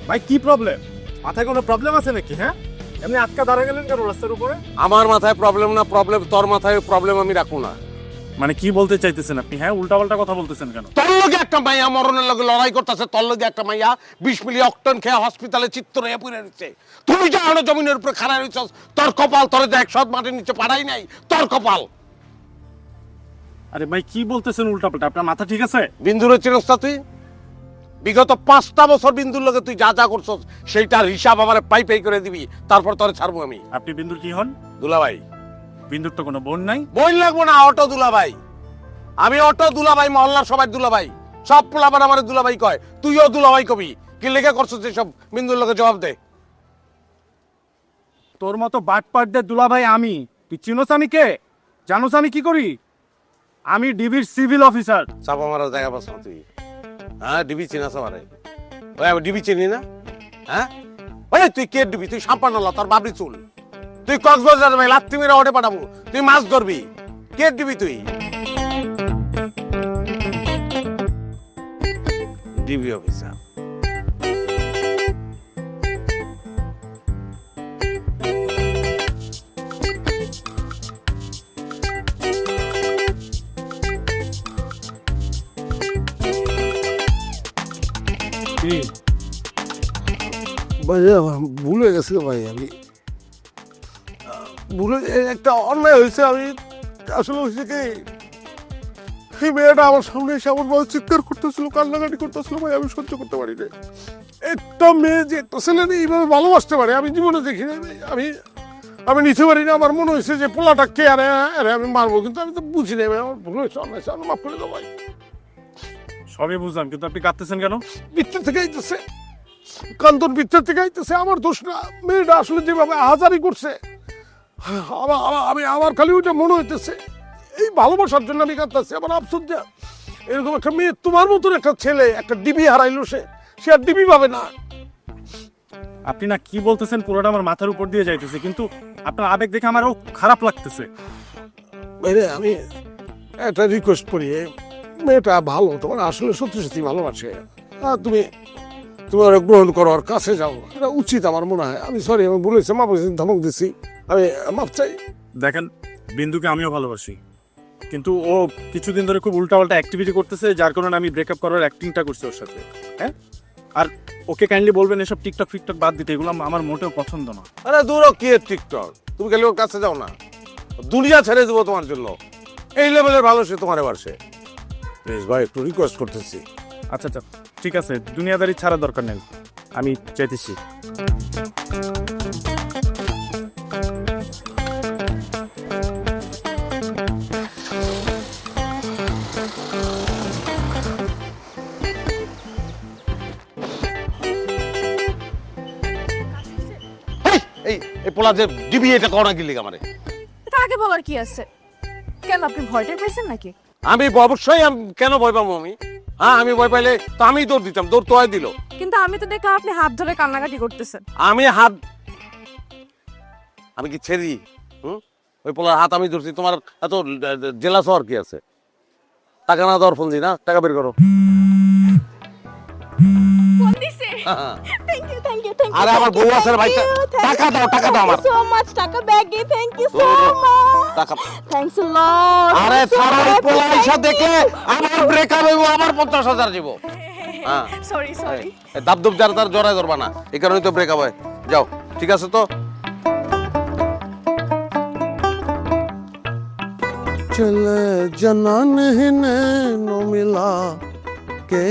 ভাই কি প্রবলেম? মাথায় কোনো প্রবলেম আছে নাকি? হ্যাঁ, এমনি আটকা দাঁড়া গেলেন কেন রাস্তার উপরে? আমার মাথায় প্রবলেম না, প্রবলেম তোর মাথায় প্রবলেম আমি রাখবো না। মানে কি বলতে চাইতেছেন আপনি? হ্যাঁ, উল্টাপাল্টা কথা বলতেছেন কেন? তোর লগে একটা মাইয়া মরণের লগে লড়াই করতেছে, তোর লগে একটা মাইয়া 20 মিলি অক্টন খেয়ে হসপিটালে চিত্র হয়ে পড়ে রয়েছে। তুই যা হলো জমিনের উপরে খাড়া রয়েছস, তোর কপাল তোর যে 100 মাটির নিচে পাড়াই নাই, তোর কপাল। আরে ভাই কি বলতেছেন উল্টাপাল্টা? আপনার মাথা ঠিক আছে? বিন্দুরে চিনস না তুই? বিগত 5টা বছর বিন্দুর লগে তুই যা যা করছস সেইটার হিসাব আমার পাই পাই করে দিবি, তারপর তোরে ছাড়বো আমি। আপনি বিন্দুর কি হন? দুলাভাই। বিন্দুর তো কোনো বোন নাই। বই লাগবো না, অটো দুলাভাই। আমি অটো দুলাভাই, মহল্লার সবাই দুলাভাই, সব পোলাবার আমার দুলাভাই কয়, তুইও দুলাভাই কবি। কি লেগে করছস এসব? বিন্দুর লগে জবাব দে। তোর মতো বাটপাটদের দুলাভাই আমি। তুই চিনোস আমি কে? জানোস আমি কি করি? আমি ডিবির সিভিল অফিসার। চাপা মারার জায়গা পাস না তুই? হ্যাঁ, ডিবি চিনাস আমারে? ওই আমি ডিবি চিনি না? হ্যাঁ, ওই তুই কে ডিবি? তুই সাম্পানালা, তোর বাবরি চুল। তুই কক্সবাজার ভাই লাত্তি মেরে ওঠে পাঠাবো, তুই মাছ ধরবি। কে ডিবি তুই? DB officer. ভাই ভুল হয়ে গেছে ভাই, আমি ভুলে একটা অন্যায় হয়েছে। আমি আসলে হয়েছে কি, এই মেয়েটা আমার সামনে এসে আমার বাবা চিৎকার করতেছিল, কান্নাকাটি করতেছিল ভাই, আমি সহ্য করতে পারি না। একটা মেয়ে যে একটা ছেলে এইভাবে ভালোবাসতে পারে আমি জীবনে দেখি না। আমি আমি নিতে পারি না। আমার মনে হয়েছে যে পোলাটা কে, আরে আরে আমি মারবো, কিন্তু আমি তো বুঝি না ভাই, আমার ভুল হয়েছে, অন্যায় হয়েছে, আমার মাফ করে দাও ভাই। সবই বুঝলাম, কিন্তু আপনি কাঁদতেছেন কেন? ভিতর থেকে আইতেছে কান্দন, ভিতর থেকে আইতেছে। আমার দোষ না, মেয়েটা আসলে যেভাবে আহাজারি করছে, আমি আমার খালি ওইটা মনে হইতেছে। এই ভালোবাসার জন্য আমি কাঁদতেছি। আমার আফসোস যা, এরকম একটা মেয়ে, তোমার মতন একটা ছেলে একটা ডিবি হারাইলো, সে আর ডিবি পাবে না। আপনি না কি বলতেছেন পুরোটা আমার মাথার উপর দিয়ে যাইতেছে, কিন্তু আপনার আবেগ দেখে আমারও খারাপ লাগতেছে। বাইরে আমি একটা রিকোয়েস্ট করি, মেয়েটা ভালো, তোমার আসলে সত্যি সত্যি ভালোবাসে। তুমি ওরা গ্রহণ করো, ওর কাছে যাও, এটা উচিত আমার মনে হয়। আমি সরি, আমি বলেছি, মাপ ধমক দিছি, আমি মাপ চাই। দেখেন, বিন্দুকে আমিও ভালোবাসি, কিন্তু ও কিছুদিন ধরে খুব উল্টাপাল্টা অ্যাক্টিভিটি করতেছে, যার কারণে আমি ব্রেকআপ করার অ্যাক্টিংটা করছি ওর সাথে। হ্যাঁ, আর ওকে কাইন্ডলি বলবেন এসব টিকটক ফিকটক বাদ দিতে, এগুলো আমার মোটেও পছন্দ না। আরে দূর কি টিকটক, তুমি খালি ওর কাছে যাও না, দুনিয়া ছেড়ে দেবো তোমার জন্য। এই লেভেলের ভালো সে তোমার বাড়ছে। প্লিজ ভাই, একটু রিকোয়েস্ট করতেছি। আচ্ছা আচ্ছা, ঠিক আছে, দুনিয়াদারি ছাড়া দরকার নেই, আমি চাইতেছি। এই এই পোলা যে ডিবি, এটা করো না কি লিগা আমারে? এটা আগে বলার কি আছে? কেন আপনি ভয়টা পেয়েছেন নাকি? আমি অবশ্যই, কেন ভয় পাবো আমি? হ্যাঁ, আমি ভয় পাইলে তো আমি দৌড় দিতাম, দৌড় তো দিল। কিন্তু আমি তো দেখলাম আপনি হাত ধরে কান্নাকাটি করতেছেন। আমি কি ছেড়ি? ওই পোলার হাত আমি ধরছি, তোমার এত জেলা শহর কি আছে? টাকা না দেওয়ার ফোন দি না, টাকা বের করো। ফোন দিছে? Thank you thank you thank you. আরে আমার বউ আছে রে ভাই, টাকা দাও, টাকা দাও আমার। সো মাচ, টাকা ব্যাগে। Thank you so much. টাকা। Thanks a lot. আরে ছাড়া, এই পোলা এসে দেখলে আমার ব্রেকআপ হইব, আমার 50,000 দিব। হ্যাঁ, সরি সরি। দাবদুব যার তার জড়ায় ধরবা না, এই কারণেই তো ব্রেকআপ হয়। যাও, ঠিক আছে তো? चले जना नहीं नैनो मिला के